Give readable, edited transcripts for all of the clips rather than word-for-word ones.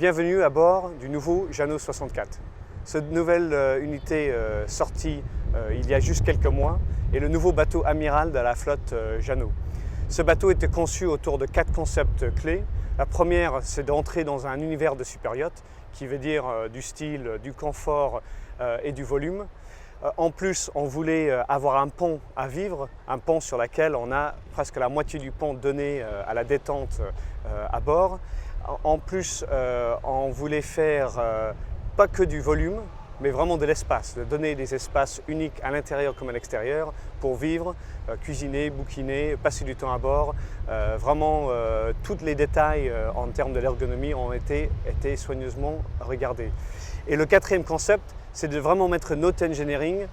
Bienvenue à bord du nouveau Jeannot 64. Cette nouvelle unité sortie il y a juste quelques mois est le nouveau bateau amiral de la flotte Jeannot. Ce bateau était conçu autour de 4 concepts clés. La première, c'est d'entrer dans un univers de superyacht, qui veut dire du style, du confort et du volume. En plus, on voulait avoir un pont à vivre, un pont sur lequel on a presque la moitié du pont donné à la détente à bord. En plus, on voulait faire pas que du volume, mais vraiment de l'espace, de donner des espaces uniques à l'intérieur comme à l'extérieur pour vivre, cuisiner, bouquiner, passer du temps à bord. Vraiment, tous les détails en termes de l'ergonomie ont été soigneusement regardés. Et le quatrième concept, c'est de vraiment mettre notre engineering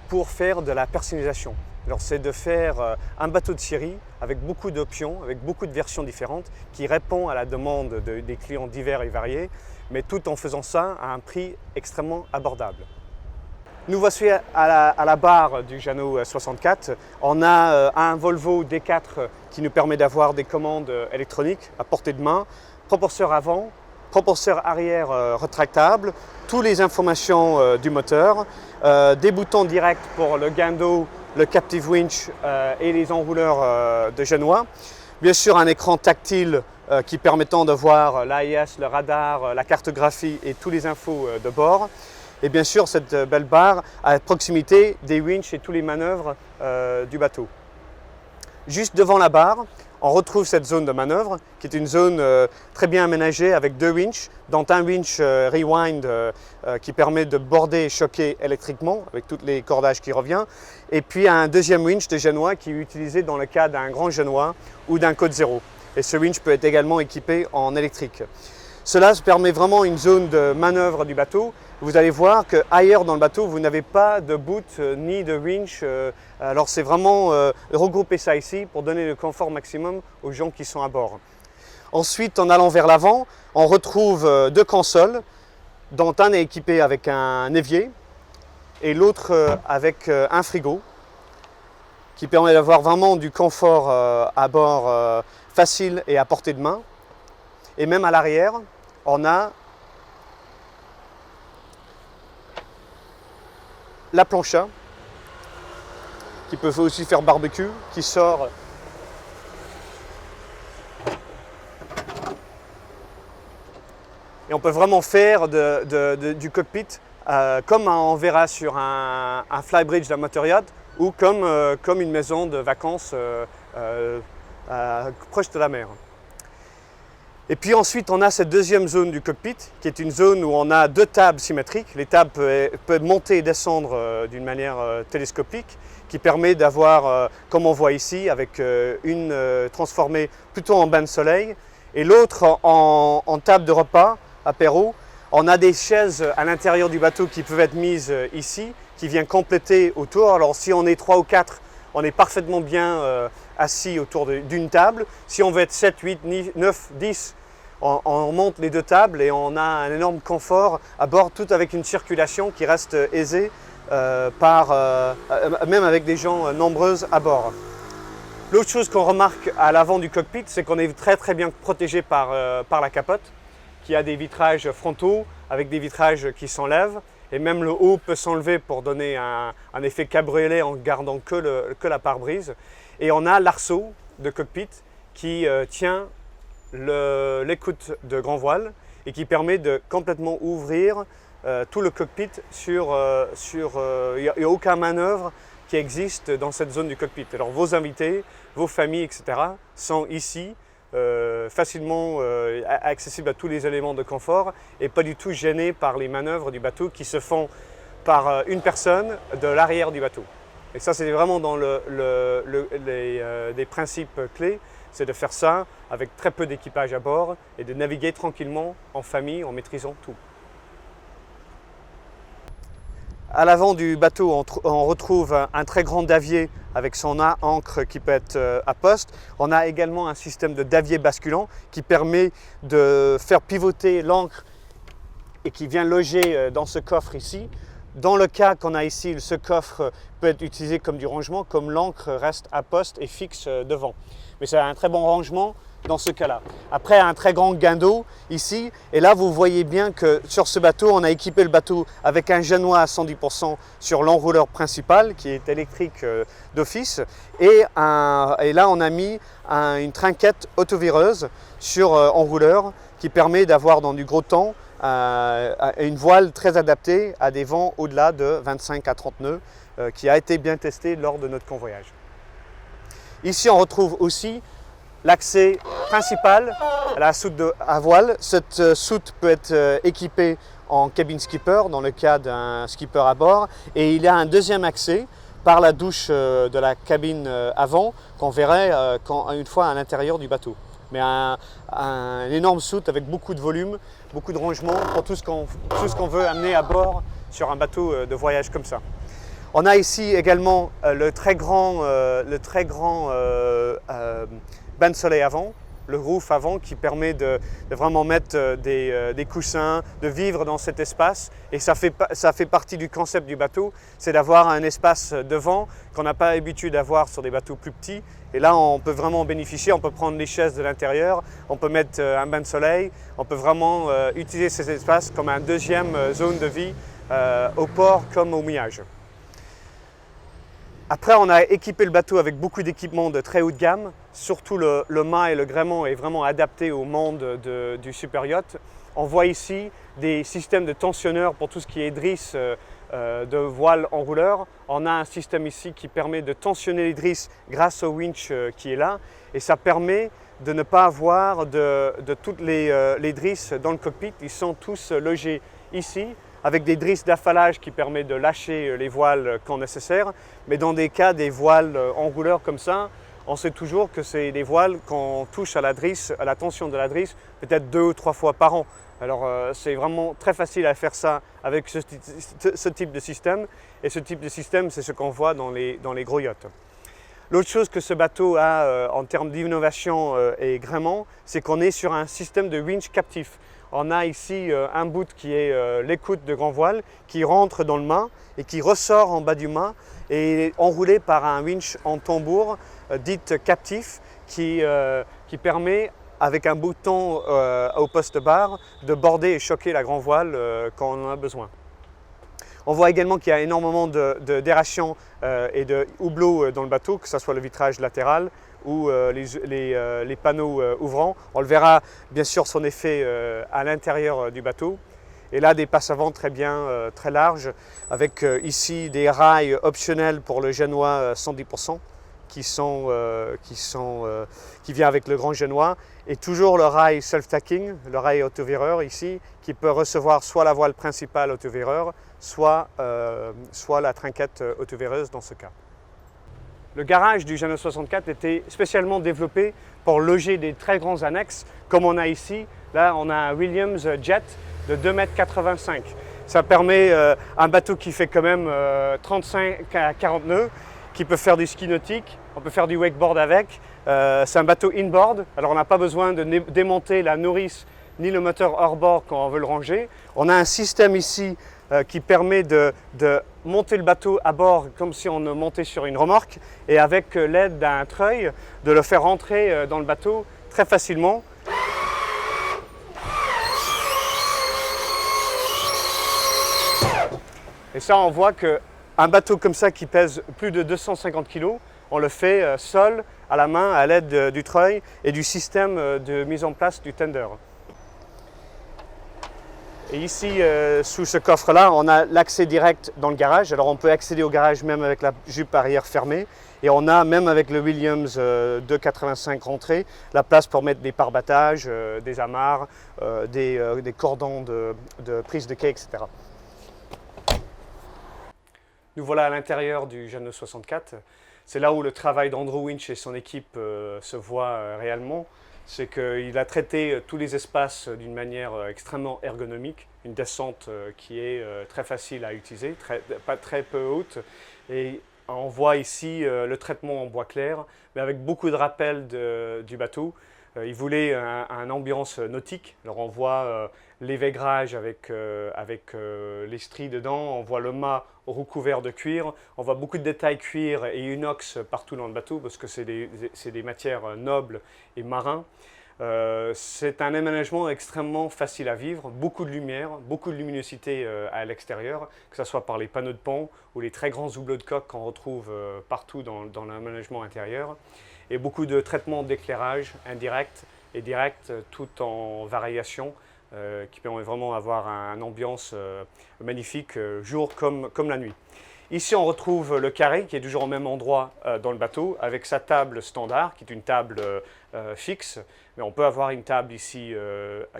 pour faire de la personnalisation. Alors c'est de faire un bateau de série avec beaucoup d'options, avec beaucoup de versions différentes, qui répond à la demande des clients divers et variés, mais tout en faisant ça à un prix extrêmement abordable. Nous voici à la barre du Jeannot 64. On a un Volvo D4 qui nous permet d'avoir des commandes électroniques à portée de main, propulseur avant, propulseur arrière rétractable, toutes les informations du moteur, des boutons directs pour le gain d'eau, le captive winch et les enrouleurs de génois. Bien sûr, un écran tactile qui permettant de voir l'AIS, le radar, la cartographie et toutes les infos de bord. Et bien sûr, cette belle barre à proximité des winches et toutes les manœuvres du bateau. Juste devant la barre, on retrouve cette zone de manœuvre qui est une zone très bien aménagée avec 2 winches, dont un winch rewind qui permet de border et choquer électriquement avec tous les cordages qui revient, et puis un deuxième winch de génois qui est utilisé dans le cas d'un grand génois ou d'un code 0. Et ce winch peut être également équipé en électrique. Cela permet vraiment une zone de manœuvre du bateau. Vous allez voir qu'ailleurs dans le bateau, vous n'avez pas de boot ni de winch. Alors c'est vraiment regrouper ça ici pour donner le confort maximum aux gens qui sont à bord. Ensuite, en allant vers l'avant, on retrouve 2 consoles, dont un est équipé avec un évier et l'autre avec un frigo, qui permet d'avoir vraiment du confort à bord facile et à portée de main. Et même à l'arrière, on a la plancha qui peut aussi faire barbecue, qui sort et on peut vraiment faire du cockpit comme on verra sur un flybridge d'un motoryacht ou comme une maison de vacances proche de la mer. Et puis ensuite, on a cette deuxième zone du cockpit, qui est une zone où on a 2 tables symétriques. Les tables peuvent monter et descendre d'une manière télescopique, qui permet d'avoir, comme on voit ici, avec une transformée plutôt en bain de soleil, et l'autre en table de repas, apéro. On a des chaises à l'intérieur du bateau qui peuvent être mises ici, qui viennent compléter autour. Alors si on est 3 ou 4, on est parfaitement bien assis autour d'une table. Si on veut être 7, 8, 9, 10, on monte les 2 tables et on a un énorme confort à bord, tout avec une circulation qui reste aisée, même avec des gens nombreuses à bord. L'autre chose qu'on remarque à l'avant du cockpit, c'est qu'on est très bien protégé par la capote, qui a des vitrages frontaux avec des vitrages qui s'enlèvent. Et même le haut peut s'enlever pour donner un effet cabriolet en gardant que la pare-brise. Et on a l'arceau de cockpit qui tient l'écoute de grand voile et qui permet de complètement ouvrir tout le cockpit il n'y a aucun manœuvre qui existe dans cette zone du cockpit. Alors vos invités, vos familles, etc. sont ici facilement accessibles à tous les éléments de confort et pas du tout gênés par les manœuvres du bateau qui se font par une personne de l'arrière du bateau. Et ça, c'est vraiment dans des principes clés, c'est de faire ça avec très peu d'équipage à bord et de naviguer tranquillement en famille en maîtrisant tout. À l'avant du bateau, on retrouve un très grand davier avec son ancre qui peut être à poste. On a également un système de davier basculant qui permet de faire pivoter l'ancre et qui vient loger dans ce coffre ici Dans le cas qu'on a ici, ce coffre peut être utilisé comme du rangement, comme l'encre reste à poste et fixe devant. Mais c'est un très bon rangement dans ce cas-là. Après, un très grand gain d'eau ici, et là vous voyez bien que sur ce bateau, on a équipé le bateau avec un genois à 110% sur l'enrouleur principal qui est électrique d'office, et là on a mis une trinquette autovireuse sur enrouleur qui permet d'avoir dans du gros temps une voile très adaptée à des vents au-delà de 25 à 30 nœuds qui a été bien testée lors de notre convoyage. Ici on retrouve aussi l'accès principal à la soute à voile. Cette soute peut être équipée en cabine skipper dans le cas d'un skipper à bord, et il y a un deuxième accès par la douche de la cabine avant qu'on verrait une fois à l'intérieur du bateau. Mais un énorme soute avec beaucoup de volume, beaucoup de rangement pour tout ce qu'on veut amener à bord sur un bateau de voyage comme ça. On a ici également le très grand bain de soleil avant, le roof avant, qui permet de vraiment mettre des coussins, de vivre dans cet espace. Et ça fait partie du concept du bateau, c'est d'avoir un espace devant qu'on n'a pas l'habitude d'avoir sur des bateaux plus petits. Et là, on peut vraiment en bénéficier, on peut prendre les chaises de l'intérieur, on peut mettre un bain de soleil, on peut vraiment utiliser ces espaces comme une deuxième zone de vie au port comme au mouillage. Après, on a équipé le bateau avec beaucoup d'équipements de très haut de gamme. Surtout le mât et le gréement est vraiment adapté au monde du super yacht. On voit ici des systèmes de tensionneurs pour tout ce qui est drisse de voile enrouleur. On a un système ici qui permet de tensionner les drisses grâce au winch qui est là. Et ça permet de ne pas avoir de toutes les drisses dans le cockpit. Ils sont tous logés ici, avec des drisses d'affalage qui permettent de lâcher les voiles quand nécessaire. Mais dans des cas des voiles enrouleurs comme ça, on sait toujours que c'est des voiles qu'on touche à la drisse, à la tension de la drisse, peut-être 2 ou 3 fois par an. Alors c'est vraiment très facile à faire ça avec ce type de système. Et ce type de système, c'est ce qu'on voit dans les gros yachts. L'autre chose que ce bateau a en termes d'innovation et gréement, c'est qu'on est sur un système de winch captif. On a ici un bout qui est l'écoute de grand voile qui rentre dans le mât et qui ressort en bas du mât et est enroulé par un winch en tambour dit captif qui permet avec un bouton au poste barre de border et choquer la grand voile quand on en a besoin. On voit également qu'il y a énormément d'aération et de hublot dans le bateau, que ce soit le vitrage latéral ou les panneaux ouvrants. On le verra bien sûr son effet à l'intérieur du bateau. Et là, des passes avant très bien, très larges, avec ici des rails optionnels pour le génois 110%. Qui vient avec le grand génois, et toujours le rail self-tacking, le rail autovireur ici, qui peut recevoir soit la voile principale autovireur, soit la trinquette autovireuse dans ce cas. Le garage du Jeannot 64 était spécialement développé pour loger des très grands annexes, comme on a ici. Là, on a un Williams Jet de 2,85 m. Ça permet un bateau qui fait quand même 35 à 40 nœuds, qui peut faire du ski nautique, on peut faire du wakeboard avec. C'est un bateau inboard, alors on n'a pas besoin de démonter la nourrice ni le moteur hors bord quand on veut le ranger. On a un système ici qui permet de monter le bateau à bord comme si on montait sur une remorque, et avec l'aide d'un treuil, de le faire rentrer dans le bateau très facilement. Et ça, on voit qu'un bateau comme ça qui pèse plus de 250 kg, on le fait seul, à la main, à l'aide du treuil et du système de mise en place du tender. Et ici, sous ce coffre-là, on a l'accès direct dans le garage. Alors on peut accéder au garage même avec la jupe arrière fermée. Et on a, même avec le Williams 285 rentrée, la place pour mettre des pare-battages, des amarres, des cordons de prise de quai, etc. Nous voilà à l'intérieur du Jeannot 64. C'est là où le travail d'Andrew Winch et son équipe se voit réellement. C'est qu'il a traité tous les espaces d'une manière extrêmement ergonomique, une descente qui est très facile à utiliser, pas très peu haute. Et on voit ici le traitement en bois clair, mais avec beaucoup de rappels du bateau. Il voulait une ambiance nautique. Alors on voit les vaigrages avec les stries dedans, on voit le mât recouvert de cuir, on voit beaucoup de détails cuir et inox partout dans le bateau parce que c'est des matières nobles et marins. C'est un aménagement extrêmement facile à vivre, beaucoup de lumière, beaucoup de luminosité à l'extérieur, que ce soit par les panneaux de pont ou les très grands houblets de coque qu'on retrouve partout dans l'aménagement intérieur, et beaucoup de traitements d'éclairage indirect et direct, tout en variation, qui permet vraiment d'avoir une ambiance magnifique, jour comme la nuit. Ici, on retrouve le carré qui est toujours au même endroit dans le bateau, avec sa table standard, qui est une table fixe. Mais on peut avoir une table ici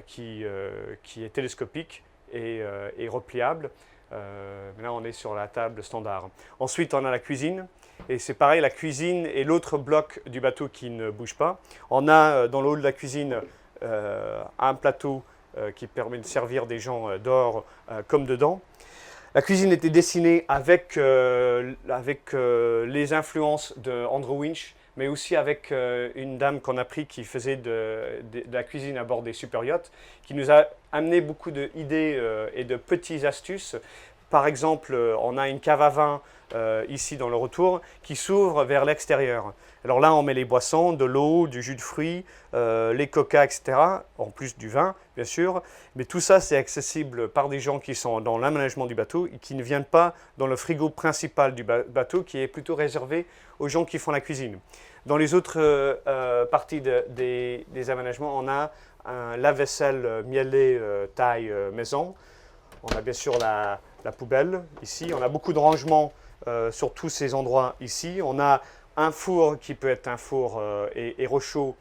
qui est télescopique et repliable. Mais là, on est sur la table standard. Ensuite, on a la cuisine. Et c'est pareil, la cuisine est l'autre bloc du bateau qui ne bouge pas. On a dans le haut de la cuisine un plateau qui permet de servir des gens dehors comme dedans. La cuisine était dessinée avec les influences de Andrew Winch, mais aussi avec une dame qu'on a pris qui faisait de la cuisine à bord des super yachts, qui nous a amené beaucoup d'idées et de petites astuces. Par exemple, on a une cave à vin ici dans le retour qui s'ouvre vers l'extérieur. Alors là, on met les boissons, de l'eau, du jus de fruits, les coca, etc. En plus du vin, bien sûr. Mais tout ça, c'est accessible par des gens qui sont dans l'aménagement du bateau et qui ne viennent pas dans le frigo principal du bateau, qui est plutôt réservé aux gens qui font la cuisine. Dans les autres parties des aménagements, on a un lave-vaisselle mielé taille maison. On a bien sûr la poubelle ici. On a beaucoup de rangements sur tous ces endroits ici. On a un four qui peut être un four et chaud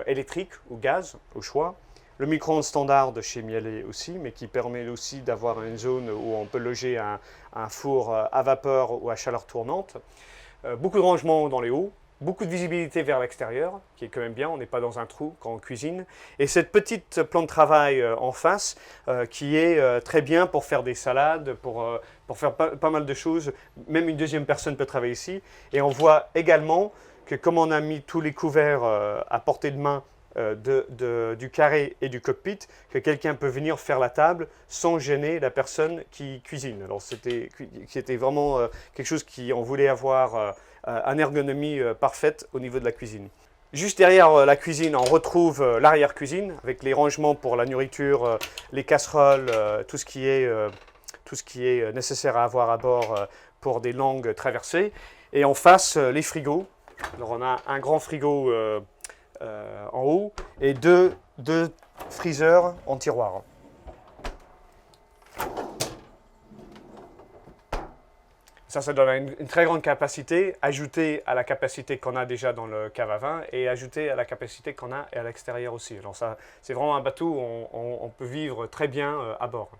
électrique ou gaz, au choix. Le micro-ondes standard de chez Miele aussi, mais qui permet aussi d'avoir une zone où on peut loger un four à vapeur ou à chaleur tournante. Beaucoup de rangements dans les hauts. Beaucoup de visibilité vers l'extérieur, qui est quand même bien, on n'est pas dans un trou quand on cuisine. Et cette petite plan de travail en face, qui est très bien pour faire des salades, pour faire pas mal de choses. Même une deuxième personne peut travailler ici. Et on voit également que comme on a mis tous les couverts à portée de main du carré et du cockpit, que quelqu'un peut venir faire la table sans gêner la personne qui cuisine. Alors c'était vraiment quelque chose qu'on voulait avoir une ergonomie parfaite au niveau de la cuisine. Juste derrière la cuisine, on retrouve l'arrière-cuisine avec les rangements pour la nourriture, les casseroles, tout ce qui est nécessaire à avoir à bord pour des longues traversées. Et en face, les frigos. Alors on a un grand frigo en haut et deux freezers en tiroir. Ça donne une très grande capacité, ajoutée à la capacité qu'on a déjà dans le cave à vin et ajoutée à la capacité qu'on a à l'extérieur aussi. Alors ça, c'est vraiment un bateau où on peut vivre très bien à bord.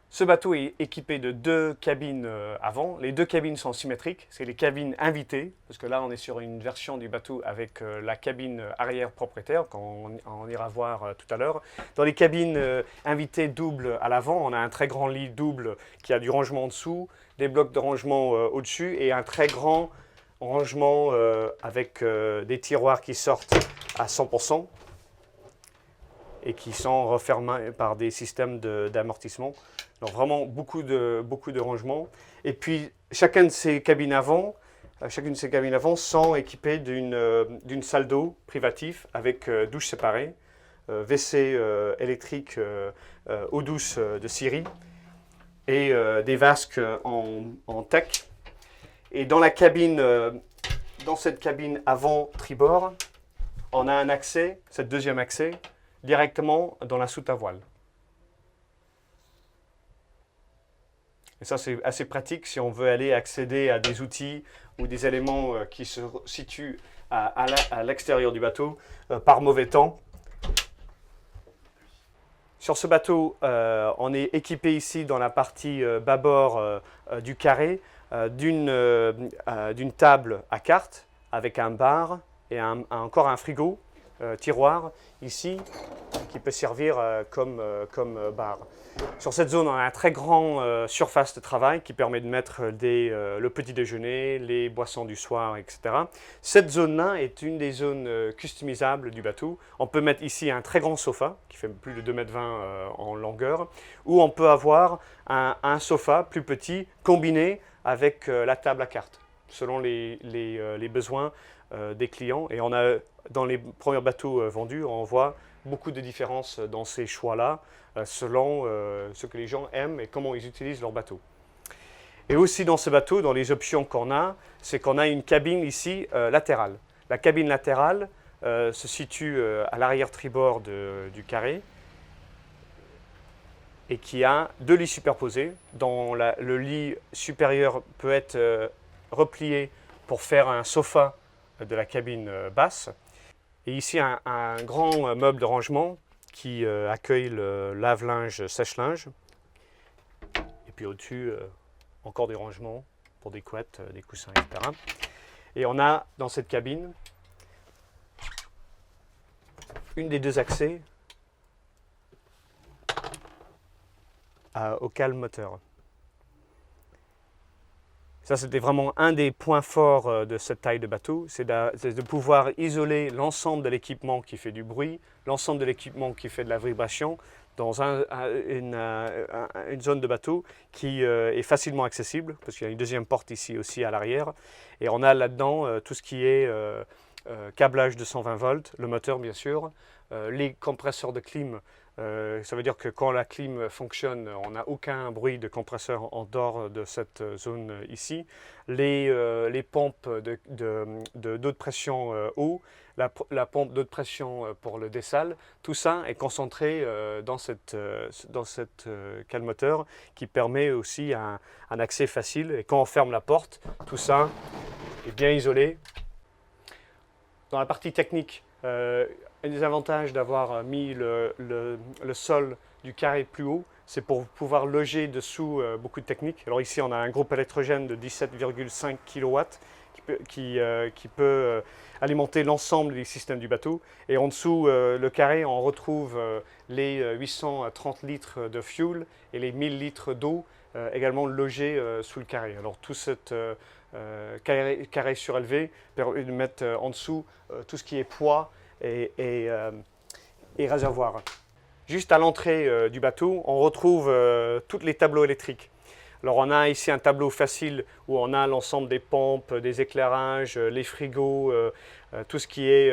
Ce bateau est équipé de 2 cabines avant. Les 2 cabines sont symétriques, c'est les cabines invitées, parce que là on est sur une version du bateau avec la cabine arrière propriétaire, qu'on ira voir tout à l'heure. Dans les cabines invitées doubles à l'avant, on a un très grand lit double qui a du rangement en dessous, des blocs de rangement au-dessus et un très grand rangement avec des tiroirs qui sortent à 100% et qui sont refermés par des systèmes d'amortissement. Donc vraiment beaucoup de rangements. Et puis chacune de ces cabines avant sont équipées d'une salle d'eau privative avec douche séparée, WC électrique, eau douce de Syrie et des vasques en tech. Et dans cette cabine avant tribord, on a un accès, ce deuxième accès, directement dans la soute à voile. Et ça, c'est assez pratique si on veut aller accéder à des outils ou des éléments qui se situent à l'extérieur du bateau par mauvais temps. Sur ce bateau, on est équipé ici dans la partie bâbord du carré d'une table à cartes avec un bar et encore un frigo, tiroir ici, qui peut servir comme bar. Sur cette zone, on a une très grande surface de travail qui permet de mettre le petit déjeuner, les boissons du soir, etc. Cette zone-là est une des zones customisables du bateau. On peut mettre ici un très grand sofa qui fait plus de 2,20 m en longueur, ou on peut avoir un sofa plus petit combiné avec la table à cartes, selon les besoins des clients. Et on a, dans les premiers bateaux vendus, on voit beaucoup de différences dans ces choix-là, selon ce que les gens aiment et comment ils utilisent leur bateau. Et aussi dans ce bateau, dans les options qu'on a, c'est qu'on a une cabine ici latérale. La cabine latérale se situe à l'arrière-tribord du carré et qui a 2 lits superposés, dont le lit supérieur peut être replié pour faire un sofa de la cabine basse. Et ici, un grand meuble de rangement qui accueille le lave-linge, sèche-linge. Et puis au-dessus, encore des rangements pour des couettes, des coussins, etc. Et on a dans cette cabine une des 2 accès au cale moteur. Ça, c'était vraiment un des points forts de cette taille de bateau, c'est de pouvoir isoler l'ensemble de l'équipement qui fait du bruit, l'ensemble de l'équipement qui fait de la vibration, dans une zone de bateau qui est facilement accessible, parce qu'il y a une deuxième porte ici aussi à l'arrière. Et on a là-dedans tout ce qui est câblage de 120 volts, le moteur bien sûr, les compresseurs de clim. Ça veut dire que quand la clim fonctionne, on n'a aucun bruit de compresseur en dehors de cette zone ici. Les pompes d'eau de pression eau, la pompe d'eau de pression pour le dessal, tout ça est concentré dans cette cale moteur qui permet aussi un accès facile. Et quand on ferme la porte, tout ça est bien isolé. Dans la partie technique, un des avantages d'avoir mis le sol du carré plus haut, c'est pour pouvoir loger dessous beaucoup de techniques. Alors ici, on a un groupe électrogène de 17,5 kW qui peut alimenter l'ensemble des systèmes du bateau. Et en dessous, le carré, on retrouve les 830 litres de fuel et les 1000 litres d'eau également logés sous le carré. Alors tout cette carré surélevé permet de mettre en dessous tout ce qui est poids et réservoir. Juste à l'entrée du bateau, on retrouve tous les tableaux électriques. Alors on a ici un tableau facile où on a l'ensemble des pompes, des éclairages, les frigos, tout ce qui est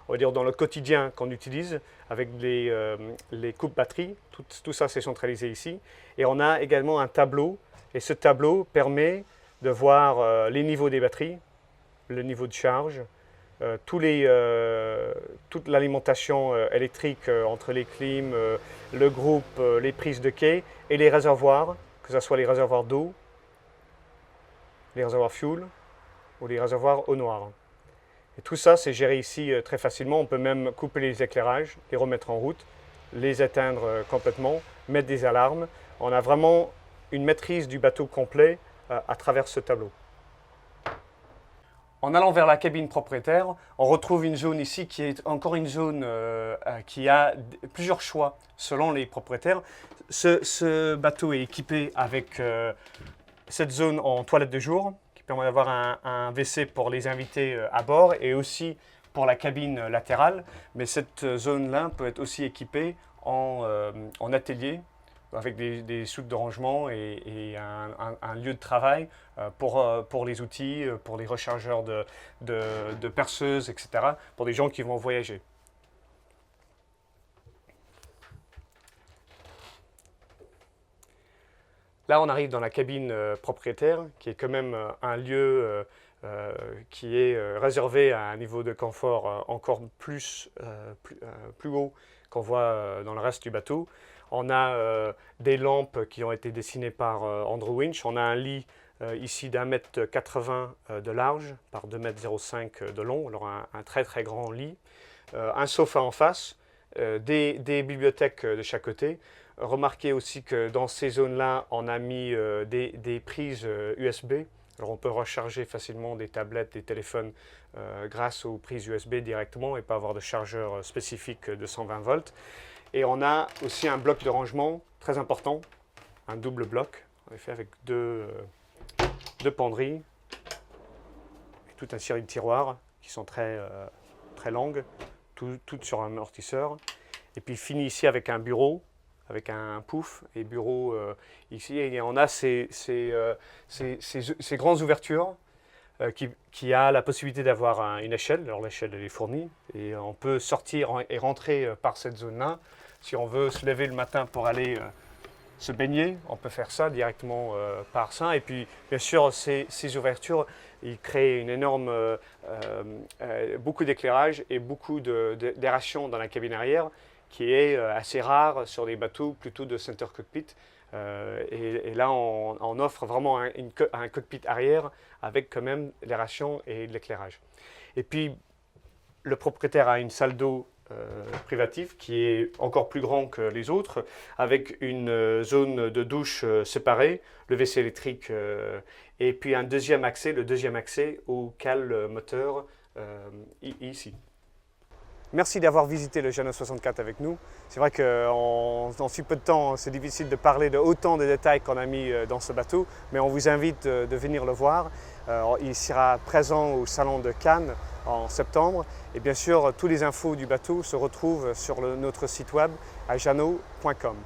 on va dire dans le quotidien qu'on utilise avec les coupes batteries. Tout ça c'est centralisé ici. Et on a également un tableau et ce tableau permet de voir les niveaux des batteries, le niveau de charge, toute l'alimentation électrique entre les clims, le groupe, les prises de quai et les réservoirs, que ce soit les réservoirs d'eau, les réservoirs fuel ou les réservoirs eau noire. Et tout ça, c'est géré ici très facilement. On peut même couper les éclairages, les remettre en route, les éteindre complètement, mettre des alarmes. On a vraiment une maîtrise du bateau complet à travers ce tableau. En allant vers la cabine propriétaire, on retrouve une zone ici qui est encore une zone qui a plusieurs choix selon les propriétaires. Ce bateau est équipé avec cette zone en toilette de jour qui permet d'avoir un WC pour les invités à bord et aussi pour la cabine latérale. Mais cette zone-là peut être aussi équipée en atelier avec des soutes de rangement et un lieu de travail pour les outils, pour les rechargeurs de perceuses, etc., pour des gens qui vont voyager. Là, on arrive dans la cabine propriétaire, qui est quand même un lieu qui est réservé à un niveau de confort encore plus haut qu'on voit dans le reste du bateau. On a des lampes qui ont été dessinées par Andrew Winch. On a un lit ici d'1,80 m de large par 2,05 m de long, alors un très très grand lit. Un sofa en face, des bibliothèques de chaque côté. Remarquez aussi que dans ces zones-là, on a mis des prises USB. Alors on peut recharger facilement des tablettes, des téléphones grâce aux prises USB directement et pas avoir de chargeur spécifique de 120 volts. Et on a aussi un bloc de rangement très important, un double bloc, en effet avec deux penderies et toute une série de tiroirs qui sont très longues, toutes sur un amortisseur. Et puis fini ici avec un bureau, avec un pouf et bureau ici. Et on a ces grandes ouvertures qui a la possibilité d'avoir une échelle. Alors l'échelle elle est fournie et on peut sortir et rentrer par cette zone-là. Si on veut se lever le matin pour aller se baigner, on peut faire ça directement par ça. Et puis bien sûr ces ouvertures, ils créent une énorme, beaucoup d'éclairage et beaucoup d'aération dans la cabine arrière, qui est assez rare sur des bateaux plutôt de center cockpit. Et là, on offre vraiment un cockpit arrière avec quand même l'aération et de l'éclairage. Et puis, le propriétaire a une salle d'eau privative qui est encore plus grande que les autres, avec une zone de douche séparée, le WC électrique, et puis un deuxième accès, le deuxième accès au cale moteur ici. Merci d'avoir visité le Jeanneau 64 avec nous. C'est vrai qu'en si peu de temps, c'est difficile de parler de autant de détails qu'on a mis dans ce bateau, mais on vous invite de venir le voir. Il sera présent au Salon de Cannes en septembre. Et bien sûr, toutes les infos du bateau se retrouvent sur notre site web à jeanneau.com.